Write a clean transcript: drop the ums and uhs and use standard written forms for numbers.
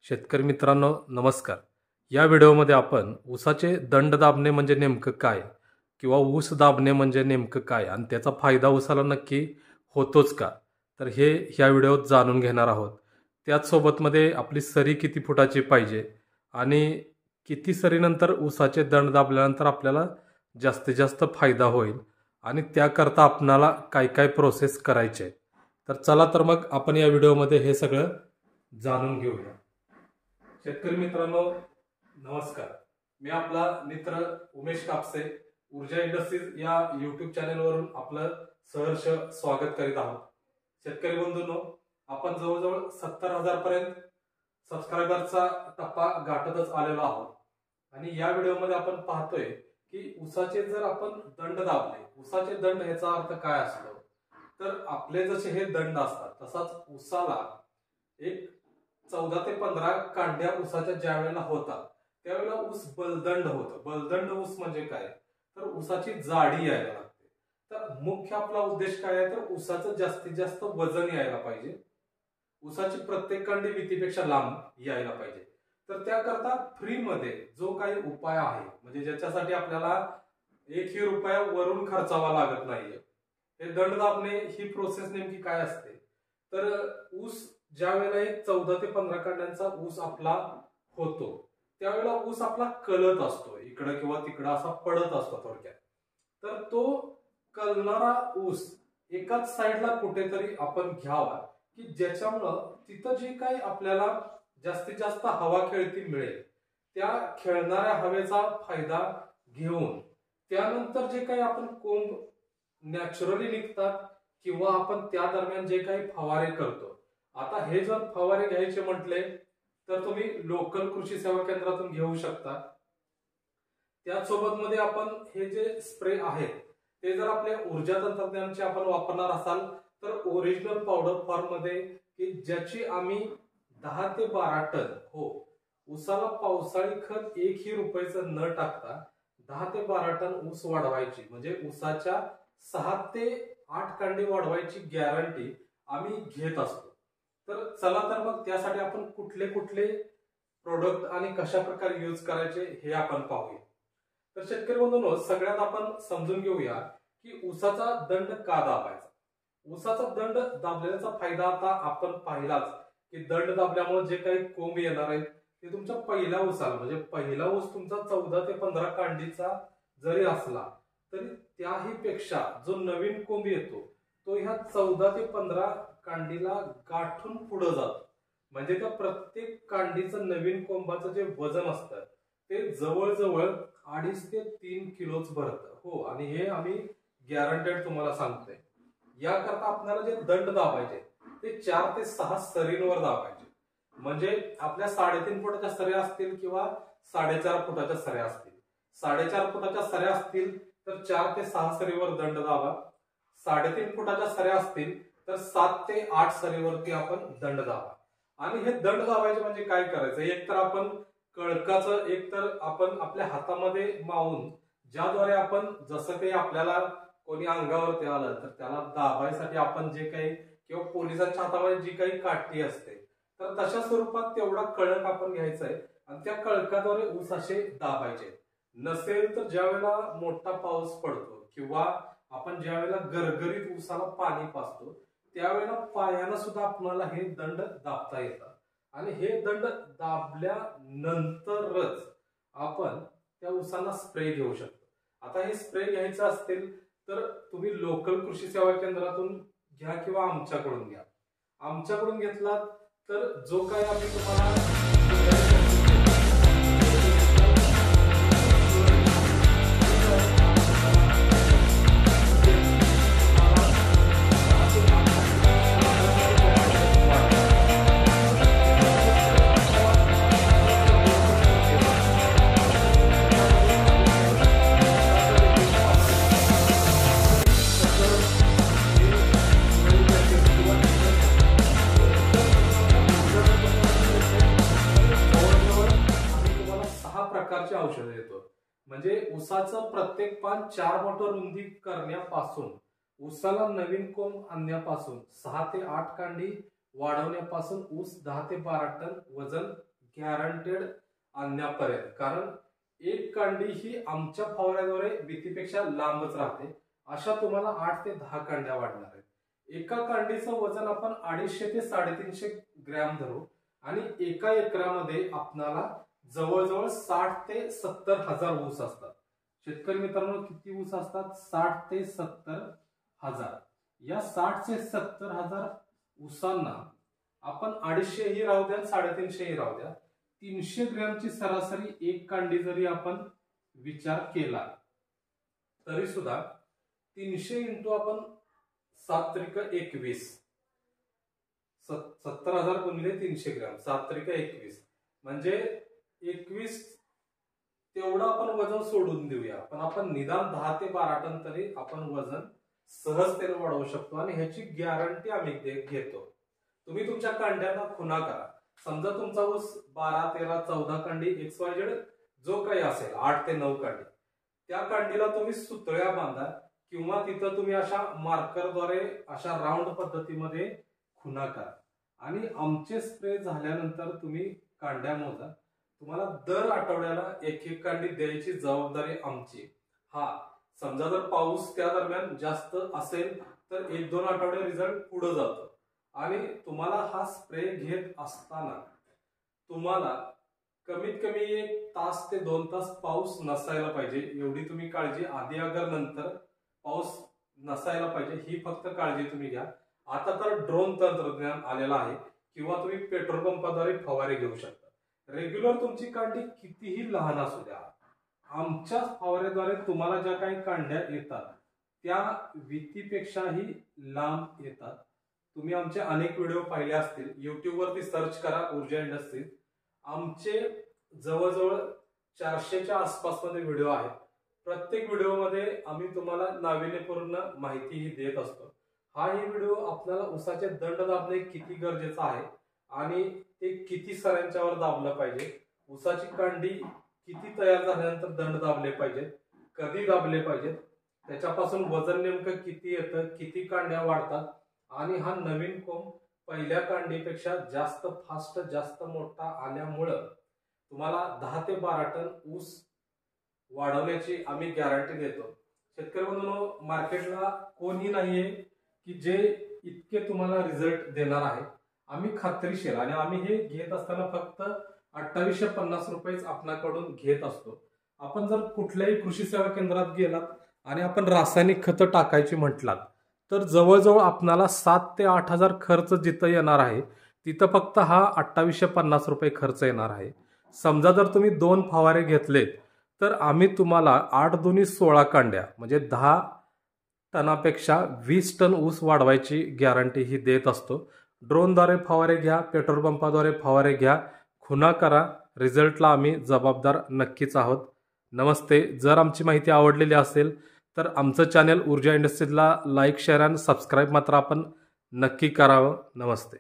शेतकरी मित्रांनो नमस्कार. या व्हिडिओमध्ये आपण ऊसाचे दंड दाबणे म्हणजे नेमकं काय किंवा ऊस दाबणे म्हणजे नेमकं काय आणि त्याचा फायदा ऊसाला नक्की होतोच का, तर हे ह्या व्हिडिओत जाणून घेणार आहोत. त्याचसोबतमध्ये आपली सरी किती फुटाची पाहिजे आणि किती सरीनंतर ऊसाचे दंड दाबल्यानंतर आपल्याला जास्तीत जास्त फायदा होईल आणि त्याकरता आपणाला काय काय प्रोसेस करायचे. तर चला तर मग आपण या व्हिडिओमध्ये हे सगळं जाणून घेऊया. शेतकरी मित्रांनो नमस्कार. मी आपला मित्र उमेश कापसे ऊर्जा इंडस्ट्रीज या युट्यूब चॅनलवरून आपलं सहर्ष स्वागत करीत आहोत. शेतकरी बंधूंनो, आपण जवळजवळ 70,000 पर्यंत सबस्क्रायबरचा टप्पा गाठतच आलेलो आहोत आणि या व्हिडिओमध्ये आपण पाहतोय की ऊसाचे जर आपण दंड दाबले, ऊसाचे दंड ह्याचा अर्थ काय असतो, तर आपले जसे हे दंड असतात तसाच ऊसाला एक 14 ते 15 कांड्या ऊसाच्या ज्या वेळेला होतात त्यावेळेला ऊस बलदंड होतं. बलदंड ऊस म्हणजे काय, तर ऊसाची जाडी यायला लागते. तर मुख्य आपला उद्देश काय आहे, तर ऊसाचं जास्तीत जास्त वजन यायला पाहिजे, ऊसाची प्रत्येक कांडी भीतीपेक्षा लांब यायला पाहिजे. तर त्याकरता फ्रीमध्ये जो काही उपाय आहे, म्हणजे ज्याच्यासाठी आपल्याला 1 रुपया वरून खर्चावा लागत नाहीये, हे दंड दाबणे ही प्रोसेस नेमकी काय असते, तर ऊस ज्या वेळेला एक 14 ते 15 कांड्यांचा ऊस आपला होतो त्यावेळेला ऊस आपला कलत असतो, इकडं किंवा तिकडं असा पडत असतो थोडक्यात. तर तो कलणारा ऊस एकाच साईडला कुठेतरी आपण घ्यावा की ज्याच्यामुळं तिथं जे काही आपल्याला जास्तीत जास्त हवा खेळती मिळेल, त्या खेळणाऱ्या हवेचा फायदा घेऊन त्यानंतर जे काही आपण कोंब नॅचरली निघतात किंवा आपण त्या दरम्यान जे काही फवारे करतो, आता हे जर फवारे घ्यायचे म्हटले तर तुम्ही लोकल कृषी सेवा केंद्रातून घेऊ शकता. त्याचसोबत मध्ये आपण हे जे स्प्रे आहेत ते जर आपल्या ऊर्जा तंत्रज्ञानाचे आपण वापरणार असाल तर ओरिजिनल पावडर फॉर्म मध्ये, की ज्याची आम्ही 10 ते 12 टन ऊसाला पावसाळी खत 1 रुपयाचं न टाकता 10 ते 12 टन ऊस वाढवायची, म्हणजे ऊसाच्या 6 ते 8 कांडी वाढवायची गॅरंटी आम्ही घेत असतो. तर चला तर मग त्यासाठी आपण कुठले कुठले प्रोडक्ट आणि कशा प्रकारे यूज करायचे हे आपण पाहूया. तर शेतकरी बंधूंनो, सगळ्यात आपण समजून घेऊया की ऊसाचा दंड का दाबायचा. ऊसाचा दंड दाबल्याचा फायदा आता आपण पाहिलाच की दंड दाबल्यामुळे जे काही कोंब येणार आहेत ते तुमच्या पहिल्या ऊसाला, म्हणजे पहिला ऊस तुमचा 14 ते 15 कांडीचा जरी असला तरी त्याही पेक्षा जो नवीन कोंब येतो तो ह्या 14 ते 15 कांडीला गाठून पुढे जातो. म्हणजे त्या प्रत्येक कांडीचं नवीन कोंबाचं जे वजन असतं ते जवळजवळ 2.5 ते 3 किलोच भरतं. आणि हे आम्ही गॅरंटेड तुम्हाला सांगतोय. याकरता आपल्याला जे दंड दाबायचे ते 4 ते 6 सरींवर दाबायचे. म्हणजे आपल्या 3.5 फुटाच्या सऱ्या असतील किंवा 4.5 फुटाच्या सऱ्या असतील, 4.5 फुटाच्या सऱ्या असतील तर 4 ते 6 सरीवर दंड दाबा, 3.5 फुटाच्या सऱ्या असतील तर 7 ते 8 सरीवरती आपण दंड दाबा. आणि हे दंड दाबायचे म्हणजे काय करायचं, एक तर आपण कळकाचं, एक तर आपण आपल्या हातामध्ये मावून ज्याद्वारे आपण जसं काही आपल्याला कोणी अंगावरती आलं तर त्याला दाबायसाठी आपण जे काही, किंवा पोलिसांच्या हातामध्ये जी काही काठी असते तर तशा स्वरूपात तेवढा कळक आपण घ्यायचा आहे आणि त्या कळकाद्वारे ऊस असे दाबायचे. नसेल तर ज्या वेळेला मोठा पाऊस पडतो किंवा आपण ज्या वेळेला गरगरीत ऊसाला पाणी पाजतो त्यावेळेला पायानं सुद्धा आपल्याला हे दंड दाबता येतात. आणि हे दंड दाबल्यानंतरच आपण त्या ऊसाला स्प्रे घेऊ शकतो. आता हे स्प्रे घ्यायचं असतील तर तुम्ही लोकल कृषी सेवा केंद्रातून घ्या किंवा आमच्याकडून घ्या. आमच्याकडून घेतलात तर जो काही आम्ही तुम्हाला औषध येतो. म्हणजे ऊसाचं प्रत्येक पान 4 बोट रुंदी करण्यापासून, ऊसाला नवीन कोंब आणण्यापासून, 6 ते 8 कांडी वाढवण्यापासून ऊस 10 ते 12 टन वजन गॅरंटेड आणण्यापर्यंत, कारण एक कांडी ही आमच्या फवाऱ्याद्वारे भीतीपेक्षा लांबच राहते. अशा तुम्हाला 8 ते 10 कांड्या वाढणार आहेत. एका कांडीचं वजन आपण 250 ते 350 ग्रॅम धरू आणि एका एकरामध्ये आपल्याला जवळजवळ 60 ते 70 हजार ऊस असतात. शेतकरी मित्रांनो, किती ऊस असतात? 60 ते 70 हजार. या 60 ते 70 हजार ऊसांना आपण 250 ही राहू द्या, 350 ही राहू द्या, 300 ग्रॅमची सरासरी एक कांडी जरी आपण विचार केला तरी सुद्धा 300 इंटू आपण 7 त्रिक 21, 70,000 गुणिले 300 ग्रॅम, 7 त्रिक 21 म्हणजे 21 तेवढं आपण वजन सोडून देऊया. पण आपण निदान 10 ते 12 टन तरी आपण वजन सहजतेने वाढवू शकतो आणि ह्याची गॅरंटी आम्ही घेतो. तुम्ही तुमच्या कांड्यांना खुणा करा. समजा तुमचा ऊस 12, 13, 14 कांडी XYZ जो काही असेल, 8 ते 9 कांडी, त्या कांडीला तुम्ही सुतळ्या बांधा किंवा तिथं तुम्ही अशा मार्करद्वारे अशा राऊंड पद्धतीमध्ये खुणा करा आणि आमचे स्प्रे झाल्यानंतर तुम्ही कांड्या मोजा. तुम्हाला दर आठवड्याला एक कांडी द्यायची जबाबदारी आमची. समजा जर पाऊस त्या दरम्यान जास्त असेल तर 1-2 आठवडे रिझल्ट पुढे जातो आणि तुम्हाला हा स्प्रे घेत असताना तुम्हाला कमीत कमी 1 तास ते 2 तास पाऊस नसायला पाहिजे, एवढी तुम्ही काळजी. आधी अगर नंतर पाऊस नसायला पाहिजे, ही फक्त काळजी तुम्ही घ्या. आता तर ड्रोन तंत्रज्ञान आलेलं आहे किंवा तुम्ही पेट्रोल पंपाद्वारे फवारे घेऊ शकता. रेग्युलर तुमची कांडी कितीही लहान असू द्या, आमच्या फवाऱ्याद्वारे तुम्हाला ज्या काही कांड्या येतात त्या भीतीपेक्षाही लांब येतात. तुम्ही आमचे अनेक व्हिडिओ पाहिले असतील. युट्यूबवरती सर्च करा ऊर्जा इंडस्ट्रीज. आमचे जवळजवळ 400च्या आसपासमध्ये व्हिडिओ आहेत. प्रत्येक व्हिडिओमध्ये आम्ही तुम्हाला नाविन्यपूर्ण माहितीही देत असतो. हाही व्हिडिओ आपल्याला ऊसाचे दंड दाबणे किती गरजेचं आहे आणि ते किती सऱ्यांच्यावर दाबलं पाहिजे, ऊसाची कांडी किती तयार झाल्यानंतर दंड दाबले पाहिजेत, कधी दाबले पाहिजेत, त्याच्यापासून वजन नेमकं किती येतं, किती कांड्या वाढतात आणि हा नवीन कोंब पहिल्या कांडीपेक्षा जास्त फास्ट, जास्त मोठा आल्यामुळं तुम्हाला 10 ते 12 टन ऊस वाढवण्याची आम्ही गॅरंटी देतो. शेतकरी बंधूंनो, मार्केटला कोणी नाहीये की जे इतके तुम्हाला रिझल्ट देणार आहे. आम्ही खात्रीशीर, आणि आम्ही हे घेत असताना फक्त 2850 रुपयेच आपल्याकडून घेत असतो. आपण जर कुठल्याही कृषी सेवा केंद्रात गेलात आणि आपण रासायनिक खतं टाकायची म्हटलात तर जवळजवळ आपल्याला 7 ते 8 हजार खर्च जिथं येणार आहे तिथं फक्त हा 2850 रुपये खर्च येणार आहे. समजा जर तुम्ही 2 फवारे घेतलेत तर आम्ही तुम्हाला 8 दुनी 16 कांड्या म्हणजे 10 टनापेक्षा 20 टन ऊस वाढवायची गॅरंटी ही देत असतो. ड्रोनद्वारे फवारे घ्या, पेट्रोल पंपाद्वारे फवारे घ्या, खुणा करा, रिझल्टला आम्ही जबाबदार नक्कीच आहोत. नमस्ते. जर आमची माहिती आवडलेली असेल तर आमचं चॅनल ऊर्जा इंडस्ट्रीजला लाईक, शेअर आणि सबस्क्राईब मात्र आपण नक्की करावं. नमस्ते.